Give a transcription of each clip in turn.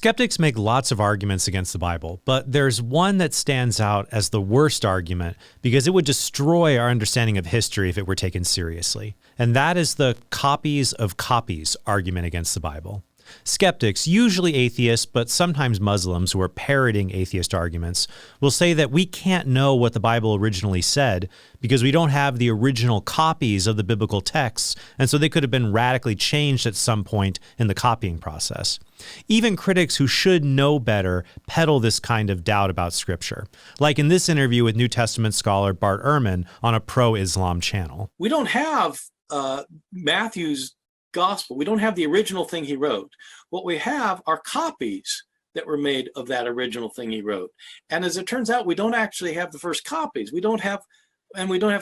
Skeptics make lots of arguments against the Bible, but there's one that stands out as the worst argument because it would destroy our understanding of history if it were taken seriously. And that is the copies of copies argument against the Bible. Skeptics, usually atheists, but sometimes Muslims who are parroting atheist arguments, will say that we can't know what the Bible originally said because we don't have the original copies of the biblical texts, and so they could have been radically changed at some point in the copying process. Even critics who should know better peddle this kind of doubt about Scripture, like in this interview with New Testament scholar Bart Ehrman on a pro-Islam channel. We don't have Matthew's gospel. We don't have the original thing he wrote. What we have are copies that were made of that original thing he wrote. And as it turns out, we don't actually have the first copies. We don't have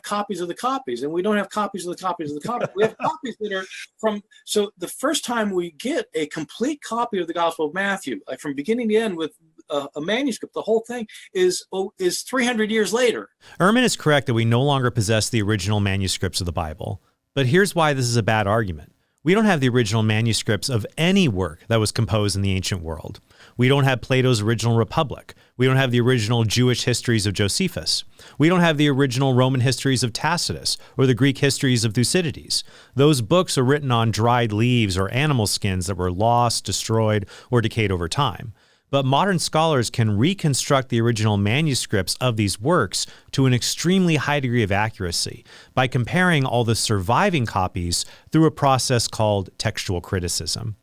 copies of the copies, and we don't have copies of the copies of the copies. We have copies that are from, so the first time we get a complete copy of the Gospel of Matthew, like from beginning to end with a manuscript, the whole thing is 300 years later. Ehrman is correct that we no longer possess the original manuscripts of the Bible. But here's why this is a bad argument. We don't have the original manuscripts of any work that was composed in the ancient world. We don't have Plato's original Republic. We don't have the original Jewish histories of Josephus. We don't have the original Roman histories of Tacitus or the Greek histories of Thucydides. Those books are written on dried leaves or animal skins that were lost, destroyed, or decayed over time. But modern scholars can reconstruct the original manuscripts of these works to an extremely high degree of accuracy by comparing all the surviving copies through a process called textual criticism.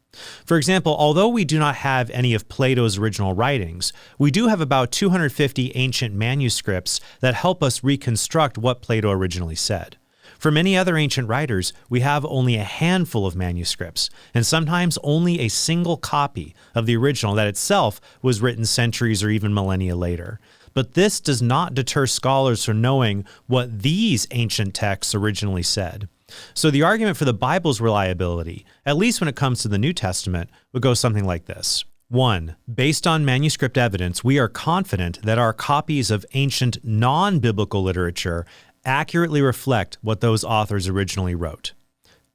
For example, although we do not have any of Plato's original writings, we do have about 250 ancient manuscripts that help us reconstruct what Plato originally said. For many other ancient writers, we have only a handful of manuscripts, and sometimes only a single copy of the original that itself was written centuries or even millennia later. But this does not deter scholars from knowing what these ancient texts originally said. So the argument for the Bible's reliability, at least when it comes to the New Testament, would go something like this. 1. Based on manuscript evidence, we are confident that our copies of ancient non-biblical literature accurately reflect what those authors originally wrote.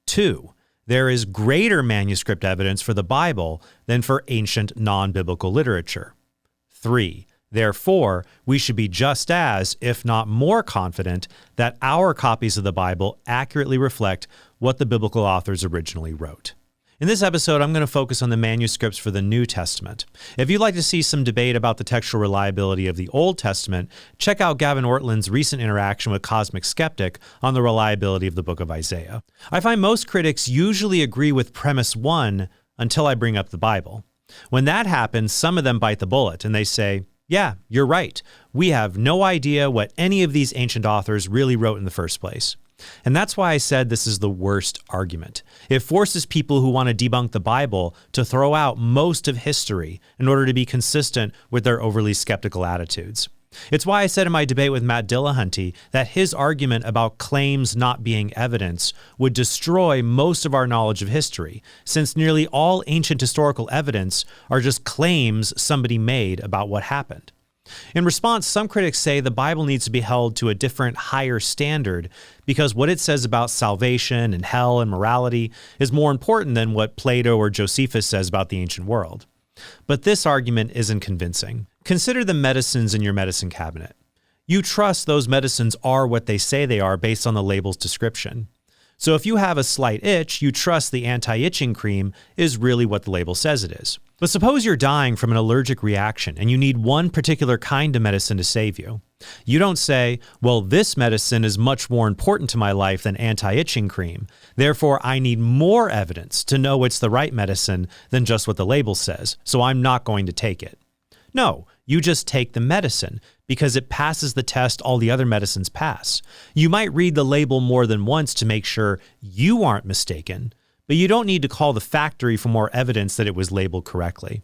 2. There is greater manuscript evidence for the Bible than for ancient non-biblical literature. 3. Therefore, we should be just as, if not more confident, that our copies of the Bible accurately reflect what the biblical authors originally wrote. In this episode, I'm going to focus on the manuscripts for the New Testament. If you'd like to see some debate about the textual reliability of the Old Testament, check out Gavin Ortland's recent interaction with Cosmic Skeptic on the reliability of the book of Isaiah. I find most critics usually agree with premise 1 until I bring up the Bible. When that happens, some of them bite the bullet and they say, yeah, you're right. We have no idea what any of these ancient authors really wrote in the first place. And that's why I said this is the worst argument. It forces people who want to debunk the Bible to throw out most of history in order to be consistent with their overly skeptical attitudes. It's why I said in my debate with Matt Dillahunty that his argument about claims not being evidence would destroy most of our knowledge of history, since nearly all ancient historical evidence are just claims somebody made about what happened. In response, some critics say the Bible needs to be held to a different, higher standard because what it says about salvation and hell and morality is more important than what Plato or Josephus says about the ancient world. But this argument isn't convincing. Consider the medicines in your medicine cabinet. You trust those medicines are what they say they are based on the label's description. So if you have a slight itch, you trust the anti-itching cream is really what the label says it is. But suppose you're dying from an allergic reaction and you need one particular kind of medicine to save you. You don't say, well, this medicine is much more important to my life than anti-itching cream. Therefore, I need more evidence to know it's the right medicine than just what the label says, so I'm not going to take it. No, you just take the medicine because it passes the test all the other medicines pass. You might read the label more than once to make sure you aren't mistaken, but you don't need to call the factory for more evidence that it was labeled correctly.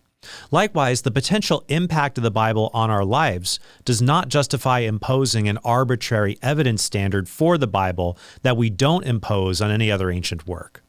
Likewise, the potential impact of the Bible on our lives does not justify imposing an arbitrary evidence standard for the Bible that we don't impose on any other ancient work.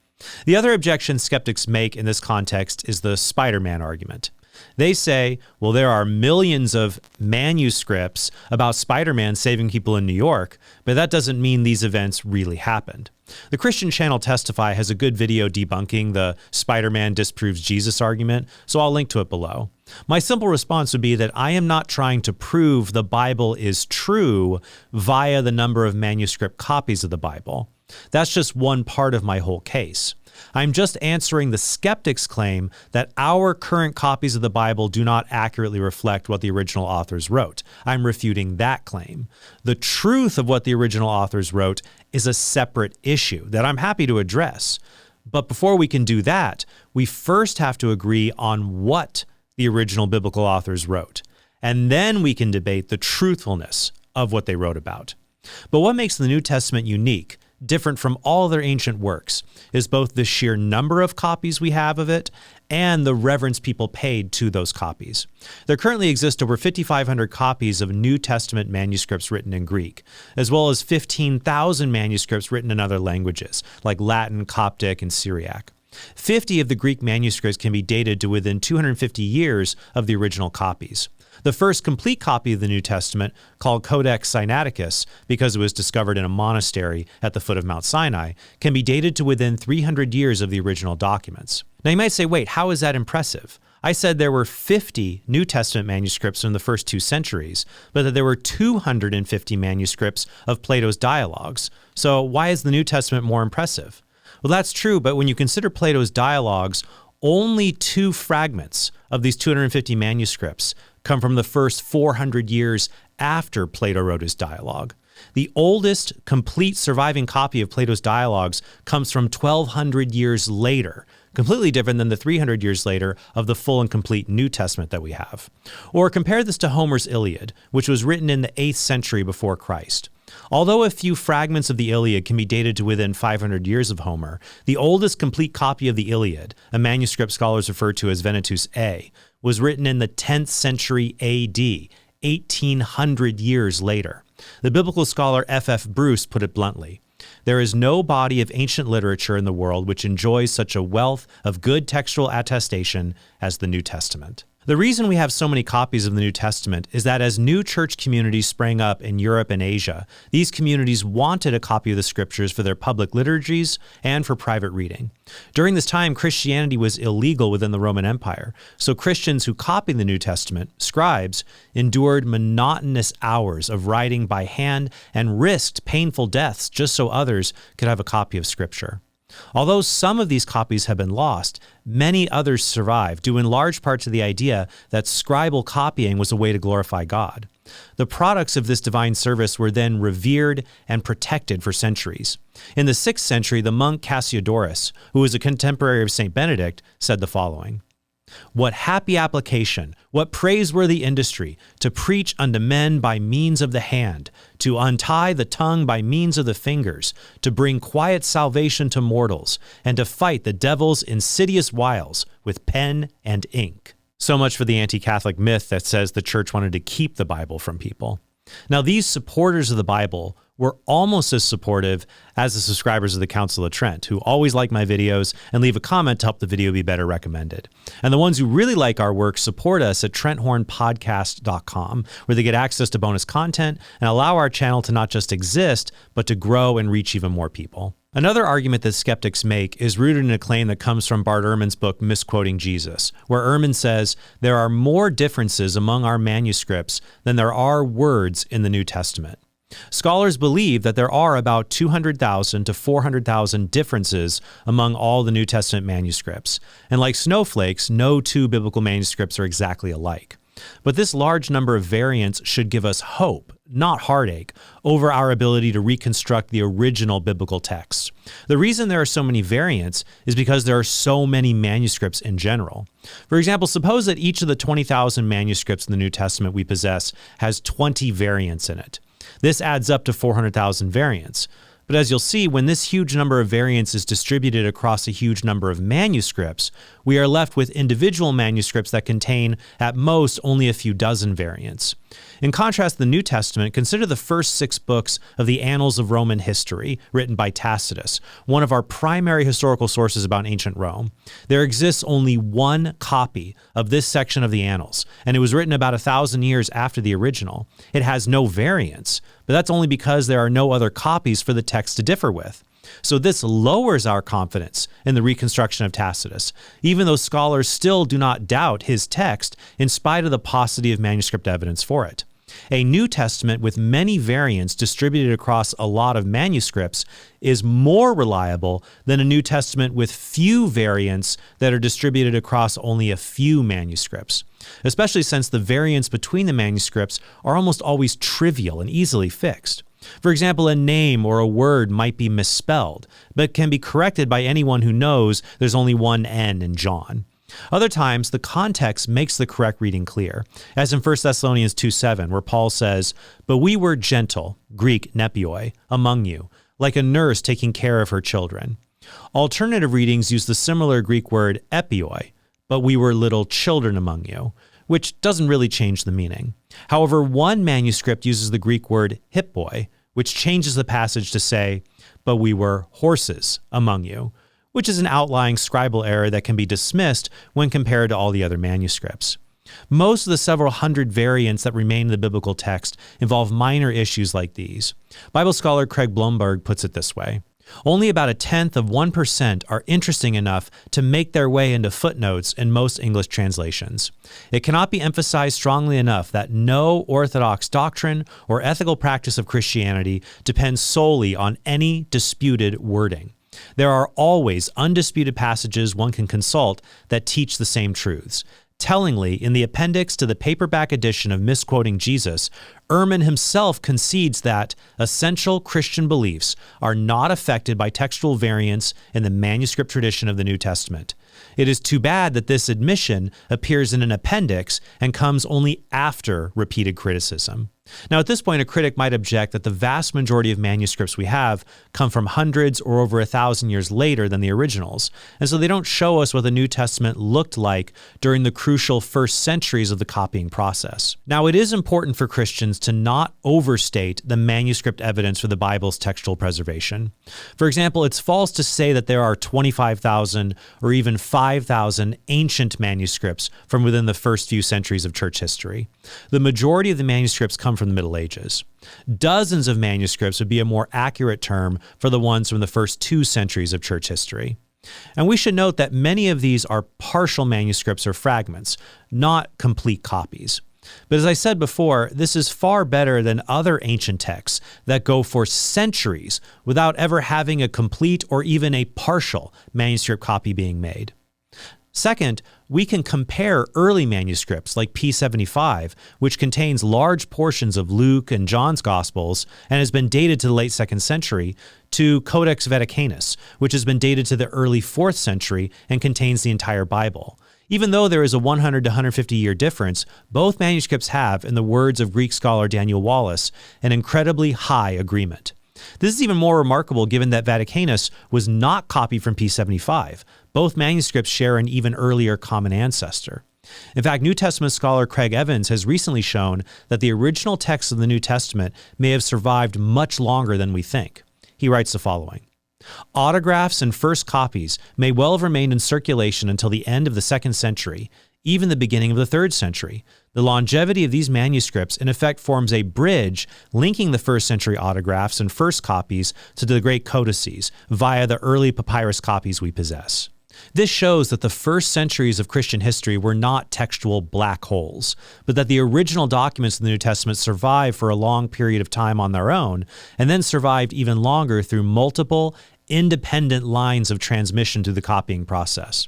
The other objection skeptics make in this context is the Spider-Man argument. They say, well, there are millions of manuscripts about Spider-Man saving people in New York, but that doesn't mean these events really happened. The Christian channel Testify has a good video debunking the Spider-Man disproves Jesus argument, so I'll link to it below. My simple response would be that I am not trying to prove the Bible is true via the number of manuscript copies of the Bible. That's just one part of my whole case. I'm just answering the skeptic's claim that our current copies of the Bible do not accurately reflect what the original authors wrote. I'm refuting that claim. The truth of what the original authors wrote is a separate issue that I'm happy to address. But before we can do that, we first have to agree on what the original biblical authors wrote, and then we can debate the truthfulness of what they wrote about. But what makes the New Testament unique, different from all other ancient works, is both the sheer number of copies we have of it and the reverence people paid to those copies. There currently exist over 5,500 copies of New Testament manuscripts written in Greek, as well as 15,000 manuscripts written in other languages, like Latin, Coptic, and Syriac. 50 of the Greek manuscripts can be dated to within 250 years of the original copies. The first complete copy of the New Testament, called Codex Sinaiticus, because it was discovered in a monastery at the foot of Mount Sinai, can be dated to within 300 years of the original documents. Now you might say, wait, how is that impressive? I said there were 50 New Testament manuscripts in the first 2 centuries, but that there were 250 manuscripts of Plato's dialogues. So why is the New Testament more impressive? Well, that's true, but when you consider Plato's dialogues, only 2 fragments of these 250 manuscripts come from the first 400 years after Plato wrote his dialogue. The oldest complete surviving copy of Plato's dialogues comes from 1,200 years later, completely different than the 300 years later of the full and complete New Testament that we have. Or compare this to Homer's Iliad, which was written in the 8th century before Christ. Although a few fragments of the Iliad can be dated to within 500 years of Homer, the oldest complete copy of the Iliad, a manuscript scholars refer to as Venetus A, was written in the 10th century AD, 1,800 years later. The biblical scholar F.F. Bruce put it bluntly, "There is no body of ancient literature in the world which enjoys such a wealth of good textual attestation as the New Testament." The reason we have so many copies of the New Testament is that as new church communities sprang up in Europe and Asia, these communities wanted a copy of the scriptures for their public liturgies and for private reading. During this time, Christianity was illegal within the Roman Empire, so Christians who copied the New Testament, scribes, endured monotonous hours of writing by hand and risked painful deaths just so others could have a copy of Scripture. Although some of these copies have been lost, many others survive, due in large part to the idea that scribal copying was a way to glorify God. The products of this divine service were then revered and protected for centuries. In the 6th century, the monk Cassiodorus, who was a contemporary of St. Benedict, said the following, "What happy application, what praiseworthy industry, to preach unto men by means of the hand, to untie the tongue by means of the fingers, to bring quiet salvation to mortals, and to fight the devil's insidious wiles with pen and ink." So much for the anti-Catholic myth that says the church wanted to keep the Bible from people. Now, these supporters of the Bible were almost as supportive as the subscribers of the Council of Trent, who always like my videos and leave a comment to help the video be better recommended. And the ones who really like our work support us at TrentHornPodcast.com, where they get access to bonus content and allow our channel to not just exist, but to grow and reach even more people. Another argument that skeptics make is rooted in a claim that comes from Bart Ehrman's book, Misquoting Jesus, where Ehrman says there are more differences among our manuscripts than there are words in the New Testament. Scholars believe that there are about 200,000 to 400,000 differences among all the New Testament manuscripts, and like snowflakes, no 2 biblical manuscripts are exactly alike. But this large number of variants should give us hope, not heartache, over our ability to reconstruct the original biblical texts. The reason there are so many variants is because there are so many manuscripts in general. For example, suppose that each of the 20,000 manuscripts in the New Testament we possess has 20 variants in it. This adds up to 400,000 variants. But as you'll see, when this huge number of variants is distributed across a huge number of manuscripts, we are left with individual manuscripts that contain, at most, only a few dozen variants. In contrast to the New Testament, consider the first 6 books of the Annals of Roman History, written by Tacitus, one of our primary historical sources about ancient Rome. There exists only one copy of this section of the Annals, and it was written about 1,000 years after the original. It has no variants, but that's only because there are no other copies for the text to differ with. So this lowers our confidence in the reconstruction of Tacitus, even though scholars still do not doubt his text in spite of the paucity of manuscript evidence for it. A New Testament with many variants distributed across a lot of manuscripts is more reliable than a New Testament with few variants that are distributed across only a few manuscripts, especially since the variants between the manuscripts are almost always trivial and easily fixed. For example, a name or a word might be misspelled, but can be corrected by anyone who knows there's only one N in John. Other times, the context makes the correct reading clear, as in 1 Thessalonians 2:7, where Paul says, "But we were gentle, Greek nepioi, among you, like a nurse taking care of her children." Alternative readings use the similar Greek word epioi, "But we were little children among you," which doesn't really change the meaning. However, one manuscript uses the Greek word hippoi, which changes the passage to say, "But we were horses among you," which is an outlying scribal error that can be dismissed when compared to all the other manuscripts. Most of the several hundred variants that remain in the biblical text involve minor issues like these. Bible scholar Craig Blomberg puts it this way: only about 0.1% are interesting enough to make their way into footnotes in most English translations. It cannot be emphasized strongly enough that no orthodox doctrine or ethical practice of Christianity depends solely on any disputed wording. There are always undisputed passages one can consult that teach the same truths. Tellingly, in the appendix to the paperback edition of Misquoting Jesus, Ehrman himself concedes that essential Christian beliefs are not affected by textual variants in the manuscript tradition of the New Testament. It is too bad that this admission appears in an appendix and comes only after repeated criticism. Now, at this point, a critic might object that the vast majority of manuscripts we have come from hundreds or over 1,000 years later than the originals, and so they don't show us what the New Testament looked like during the crucial first centuries of the copying process. Now, it is important for Christians to not overstate the manuscript evidence for the Bible's textual preservation. For example, it's false to say that there are 25,000 or even 5,000 ancient manuscripts from within the first few centuries of church history. The majority of the manuscripts come from the Middle Ages. Dozens of manuscripts would be a more accurate term for the ones from the first 2 centuries of church history. And we should note that many of these are partial manuscripts or fragments, not complete copies. But as I said before, this is far better than other ancient texts that go for centuries without ever having a complete or even a partial manuscript copy being made. Second, we can compare early manuscripts like P75, which contains large portions of Luke and John's Gospels and has been dated to the late 2nd century, to Codex Vaticanus, which has been dated to the early 4th century and contains the entire Bible. Even though there is a 100 to 150 year difference, both manuscripts have, in the words of Greek scholar Daniel Wallace, an incredibly high agreement. This is even more remarkable given that Vaticanus was not copied from P75. Both manuscripts share an even earlier common ancestor. In fact, New Testament scholar Craig Evans has recently shown that the original text of the New Testament may have survived much longer than we think. He writes the following: autographs and first copies may well have remained in circulation until the end of the 2nd century, even the beginning of the 3rd century. The longevity of these manuscripts in effect forms a bridge linking the 1st century autographs and first copies to the great codices via the early papyrus copies we possess. This shows that the first centuries of Christian history were not textual black holes, but that the original documents of the New Testament survived for a long period of time on their own, and then survived even longer through multiple, independent lines of transmission through the copying process.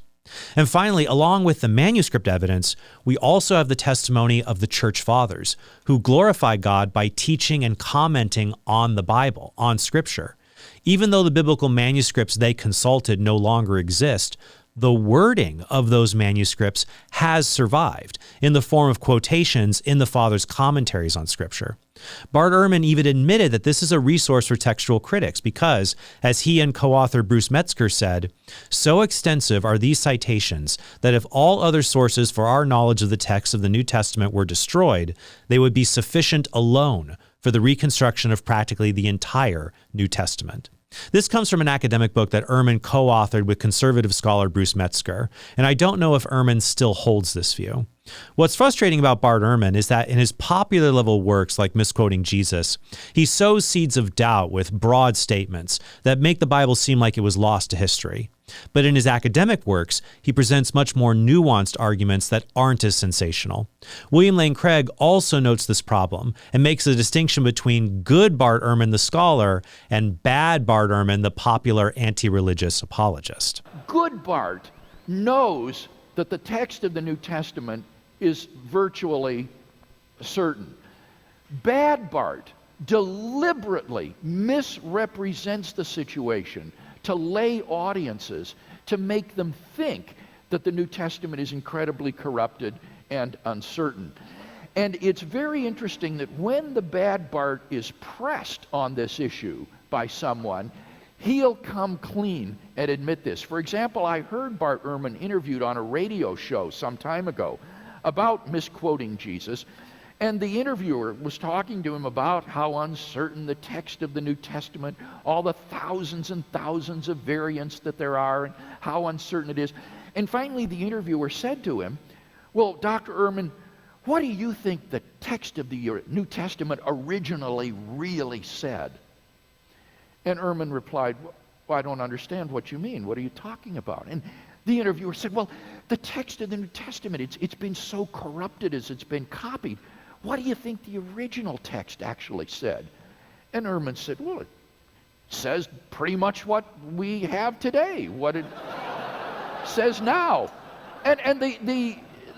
And finally, along with the manuscript evidence, we also have the testimony of the Church Fathers, who glorify God by teaching and commenting on the Bible, on Scripture. Even though the biblical manuscripts they consulted no longer exist, the wording of those manuscripts has survived in the form of quotations in the Fathers' commentaries on Scripture. Bart Ehrman even admitted that this is a resource for textual critics because, as he and co-author Bruce Metzger said, so extensive are these citations that if all other sources for our knowledge of the text of the New Testament were destroyed, they would be sufficient alone for the reconstruction of practically the entire New Testament. This comes from an academic book that Ehrman co-authored with conservative scholar Bruce Metzger, and I don't know if Ehrman still holds this view. What's frustrating about Bart Ehrman is that in his popular level works like Misquoting Jesus, he sows seeds of doubt with broad statements that make the Bible seem like it was lost to history. But in his academic works, he presents much more nuanced arguments that aren't as sensational. William Lane Craig also notes this problem and makes a distinction between good Bart Ehrman the scholar and bad Bart Ehrman the popular anti-religious apologist. Good Bart knows that the text of the New Testament is virtually certain. Bad Bart deliberately misrepresents the situation to lay audiences, to make them think that the New Testament is incredibly corrupted and uncertain. And it's very interesting that when the bad Bart is pressed on this issue by someone, he'll come clean and admit this. For example, I heard Bart Ehrman interviewed on a radio show some time ago about misquoting Jesus, and the interviewer was talking to him about how uncertain the text of the New Testament, all the thousands and thousands of variants that there are, and how uncertain it is. And finally, the interviewer said to him, "Well, Dr. Ehrman, what do you think the text of the New Testament originally really said?" And Ehrman replied, "Well, I don't understand what you mean. What are you talking about?" And the interviewer said, "Well, the text of the New Testament, it's been so corrupted as it's been copied. What do you think the original text actually said?" And Ehrman said, "Well, it says pretty much what we have today, what it says now." And the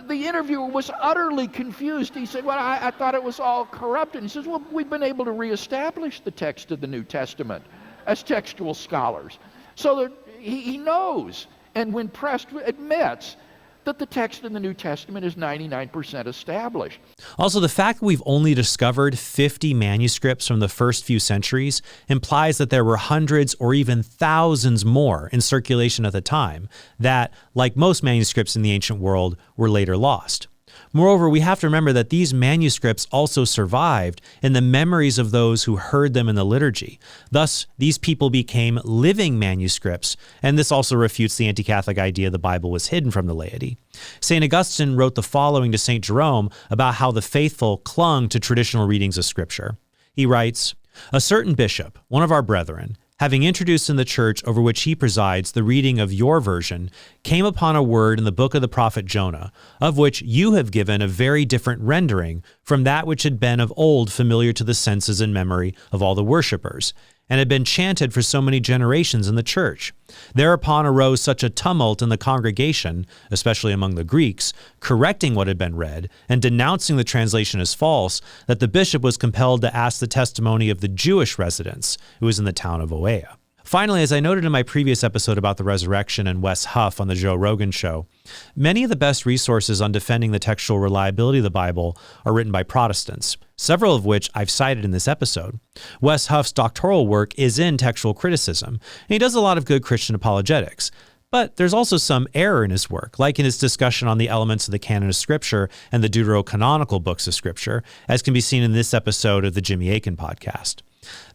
interviewer was utterly confused. He said, "Well, I thought it was all corrupted." He says, "Well, we've been able to reestablish the text of the New Testament as textual scholars." So that he knows, and when pressed, admits that the text in the New Testament is 99% established. Also, the fact that we've only discovered 50 manuscripts from the first few centuries implies that there were hundreds or even thousands more in circulation at the time that, like most manuscripts in the ancient world, were later lost. Moreover, we have to remember that these manuscripts also survived in the memories of those who heard them in the liturgy. Thus, these people became living manuscripts, and this also refutes the anti-Catholic idea the Bible was hidden from the laity. St. Augustine wrote the following to St. Jerome about how the faithful clung to traditional readings of Scripture. He writes, "A certain bishop, one of our brethren, having introduced in the church over which he presides the reading of your version, came upon a word in the book of the prophet Jonah, of which you have given a very different rendering from that which had been of old familiar to the senses and memory of all the worshippers, and had been chanted for so many generations in the church. Thereupon arose such a tumult in the congregation, especially among the Greeks, correcting what had been read and denouncing the translation as false, that the bishop was compelled to ask the testimony of the Jewish residents, who was in the town of Oea." Finally, as I noted in my previous episode about the resurrection and Wes Huff on the Joe Rogan show, many of the best resources on defending the textual reliability of the Bible are written by Protestants, several of which I've cited in this episode. Wes Huff's doctoral work is in textual criticism, and he does a lot of good Christian apologetics. But there's also some error in his work, like in his discussion on the elements of the canon of Scripture and the deuterocanonical books of Scripture, as can be seen in this episode of the Jimmy Akin podcast.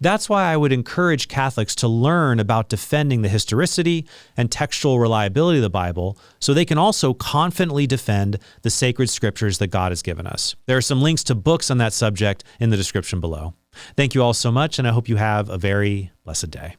That's why I would encourage Catholics to learn about defending the historicity and textual reliability of the Bible so they can also confidently defend the sacred scriptures that God has given us. There are some links to books on that subject in the description below. Thank you all so much, and I hope you have a very blessed day.